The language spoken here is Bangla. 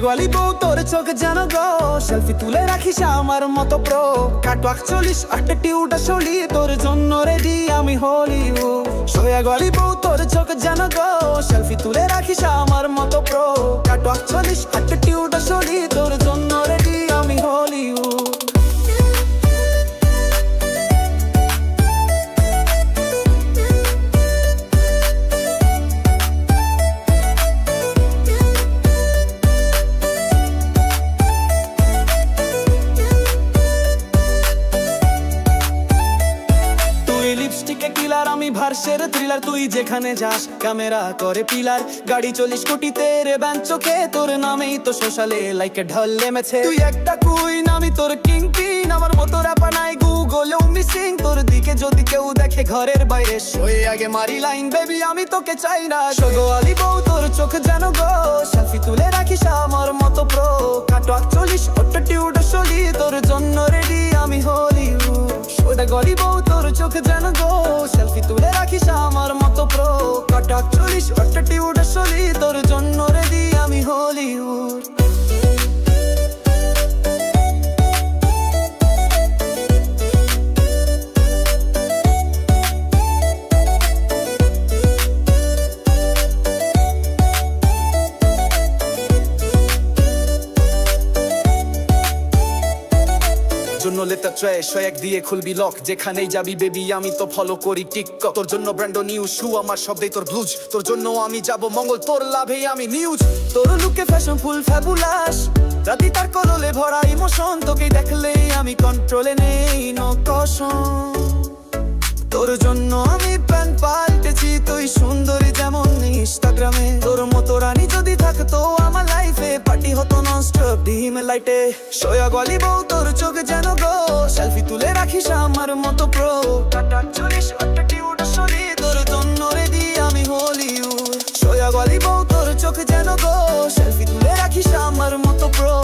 গলি বউ তোর চোখ যেন গো সেলফি তুলে রাখিস আমার মতো প্রো কাটওয়াক 40 অ্যাটিটিউড আসলি তোর জন্য রেডি আমি হলিউড সোয়া গলি বউ তোর চোখ যেন গো সেলফি তুলে রাখিস আমার মতো প্রো কাটওয়াক 40 অ্যাটিটিউড আসলি তোর জন্য রেডি আমি হলিউড লিপস্টিকে কিলার আমি ভার্সের থ্রিলার তুই যেখানে যাস ক্যামেরা করে পিলার গাড়ি 40 কোটিতে রে ব্যান চোখে তোর নামেই তো সোশ্যালে লাইকে ঢল নেমেছে তুই একটা কুইন আমি তোর কিং পিন আমার মতো র্যাপা নাই গুগলেও মিসিং তোর দিকে যদি কেউ দেখে ঘরের বাইরে শোয়ে আগে মারি লাইন বেবি আমি তোকে চাই না সোগো আলি বউ তোর চোখ যেন গো সেলফি তুলে রাখিস আমার মতো প্রো কাটওয়াক 40 অ্যাটিটিউড আসলি তোর জন্য রেডি আমি হলিউড সোদা গলি বউ তোর চোখ যেন গো সেলফি তুলে রাখিস আমার মতো প্রো কাটওয়াক 40 অ্যাটিটিউড আসলি তোর জন্য রেডি আমি হলিউড জন্য লেটার ট্রেশ এক দিয়ে খুলবি লক যেখানেই যাবি বেবি আমি তো ফলো করি টিকটক তোর জন্য ব্র্যান্ড নিউ শু আমার শব্দেই তোর ব্লুজ তোর জন্য আমি যাব মঙ্গল তোর লাভেই আমি নিউজ তোর লুকে ফ্যাশন ফুল ফ্যাবুলাস রাতি তার কললে ভরা ইমোশন তোকে দেখলেই আমি কন্ট্রোলে নেই নো কশন তোর জন্য আমি প্যান পাল্টেছি তুই সুন্দরী যেমন ইনস্টাগ্রামে তোর মতো রানী যদি থাকতো আমার লাইফে পার্টি হতো ননস্টপ ডিম লাইটে সোয়া গলি বউ তোর চোখ যেন গো সেলফি তুলে রাখিস আমার মতো প্রো কাটওয়াক 40 অ্যাটিটিউড আসলি তোর জন্য রেডি আমি হলিউড সোয়া গলি বউ তোর চোখ যেন গো সেলফি তুলে রাখিস আমার মতো প্রো